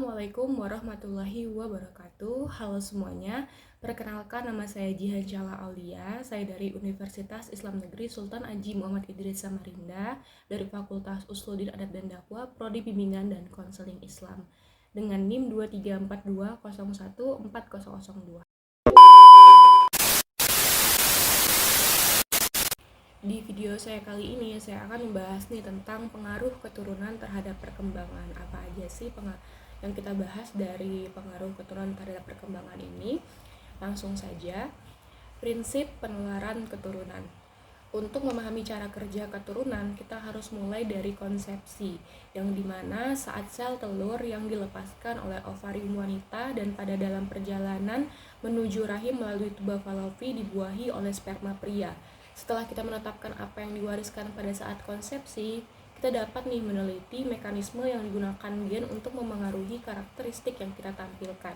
Assalamualaikum warahmatullahi wabarakatuh. Halo semuanya, perkenalkan nama saya Jihan Chala Aulia. Saya dari Universitas Islam Negeri Sultan Haji Muhammad Idris Samarinda dari Fakultas Usuluddin Adat dan Dakwah, Prodi Bimbingan dan Konseling Islam dengan NIM 234201402. Di video saya kali ini, saya akan membahas nih tentang pengaruh keturunan terhadap perkembangan. Apa aja sih yang kita bahas dari pengaruh keturunan terhadap perkembangan ini? Langsung saja, prinsip penularan keturunan. Untuk memahami cara kerja keturunan, kita harus mulai dari konsepsi, yang dimana saat sel telur yang dilepaskan oleh ovarium wanita dan pada dalam perjalanan menuju rahim melalui tuba falopi dibuahi oleh sperma pria. Setelah kita menetapkan apa yang diwariskan pada saat konsepsi, kita dapat nih meneliti mekanisme yang digunakan gen untuk memengaruhi karakteristik yang kita tampilkan.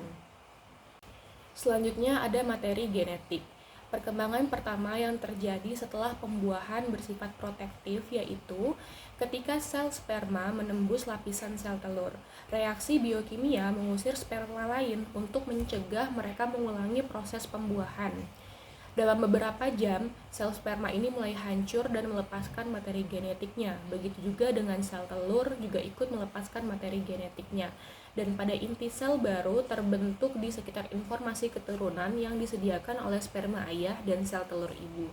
Selanjutnya ada materi genetik. Perkembangan pertama yang terjadi setelah pembuahan bersifat protektif yaitu ketika sel sperma menembus lapisan sel telur. Reaksi biokimia mengusir sperma lain untuk mencegah mereka mengulangi proses pembuahan. Dalam beberapa jam, sel sperma ini mulai hancur dan melepaskan materi genetiknya. Begitu juga dengan sel telur juga ikut melepaskan materi genetiknya. Dan pada inti sel baru terbentuk di sekitar informasi keturunan yang disediakan oleh sperma ayah dan sel telur ibu.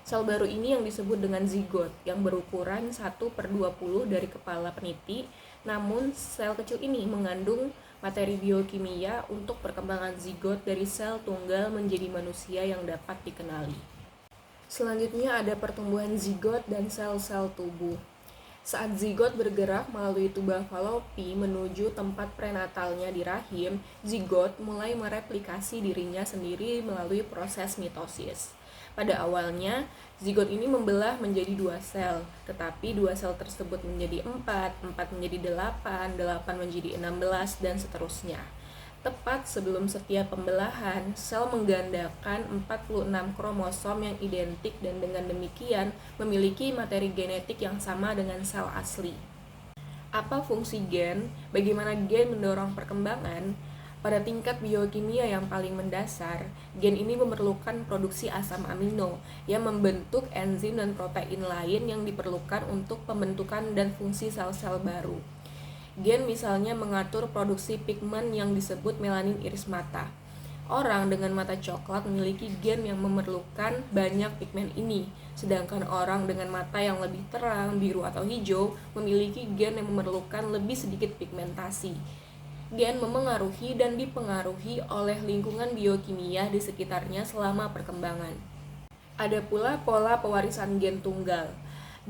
Sel baru ini yang disebut dengan zigot, yang berukuran 1/20 dari kepala peniti. Namun, sel kecil ini mengandung materi biokimia untuk perkembangan zigot dari sel tunggal menjadi manusia yang dapat dikenali. Selanjutnya ada pertumbuhan zigot dan sel-sel tubuh. Saat zigot bergerak melalui tuba falopi menuju tempat prenatalnya di rahim, zigot mulai mereplikasi dirinya sendiri melalui proses mitosis. Pada awalnya, zigot ini membelah menjadi 2 sel, tetapi 2 sel tersebut menjadi 4 menjadi 8 menjadi 16, dan seterusnya. Tepat sebelum setiap pembelahan, sel menggandakan 46 kromosom yang identik dan dengan demikian memiliki materi genetik yang sama dengan sel asli. Apa fungsi gen? Bagaimana gen mendorong perkembangan? Pada tingkat biokimia yang paling mendasar, gen ini memerlukan produksi asam amino yang membentuk enzim dan protein lain yang diperlukan untuk pembentukan dan fungsi sel-sel baru. Gen misalnya mengatur produksi pigmen yang disebut melanin iris mata. Orang dengan mata coklat memiliki gen yang memerlukan banyak pigmen ini, sedangkan orang dengan mata yang lebih terang, biru atau hijau, memiliki gen yang memerlukan lebih sedikit pigmentasi. Gen memengaruhi dan dipengaruhi oleh lingkungan biokimia di sekitarnya selama perkembangan. Ada pula pola pewarisan gen tunggal.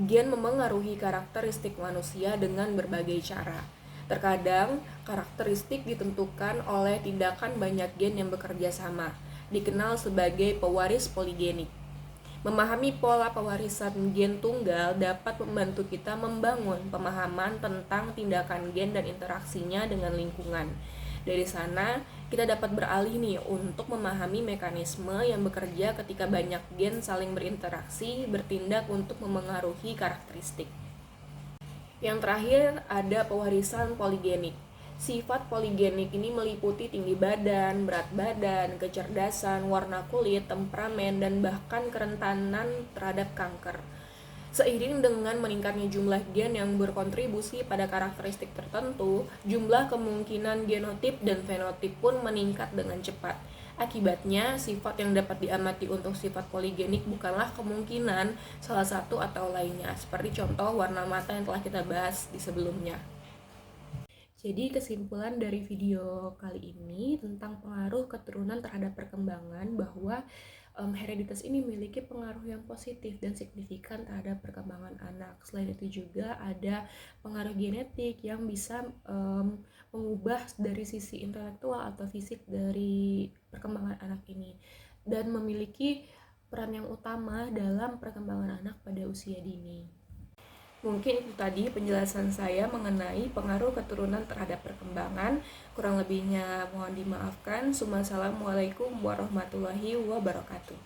Gen memengaruhi karakteristik manusia dengan berbagai cara. Terkadang, karakteristik ditentukan oleh tindakan banyak gen yang bekerja sama, dikenal sebagai pewaris poligenik. Memahami pola pewarisan gen tunggal dapat membantu kita membangun pemahaman tentang tindakan gen dan interaksinya dengan lingkungan. Dari sana, kita dapat beralih nih untuk memahami mekanisme yang bekerja ketika banyak gen saling berinteraksi, bertindak untuk memengaruhi karakteristik. Yang terakhir ada pewarisan poligenik. Sifat poligenik ini meliputi tinggi badan, berat badan, kecerdasan, warna kulit, temperamen, dan bahkan kerentanan terhadap kanker. Seiring dengan meningkatnya jumlah gen yang berkontribusi pada karakteristik tertentu, jumlah kemungkinan genotip dan fenotip pun meningkat dengan cepat. Akibatnya, sifat yang dapat diamati untuk sifat poligenik bukanlah kemungkinan salah satu atau lainnya, seperti contoh warna mata yang telah kita bahas di sebelumnya. Jadi kesimpulan dari video kali ini tentang pengaruh keturunan terhadap perkembangan bahwa hereditas ini memiliki pengaruh yang positif dan signifikan terhadap perkembangan anak. Selain itu juga ada pengaruh genetik yang bisa mengubah dari sisi intelektual atau fisik dari perkembangan anak ini dan memiliki peran yang utama dalam perkembangan anak pada usia dini. Mungkin itu tadi penjelasan saya mengenai pengaruh keturunan terhadap perkembangan. Kurang lebihnya mohon dimaafkan. Wassalamualaikum warahmatullahi wabarakatuh.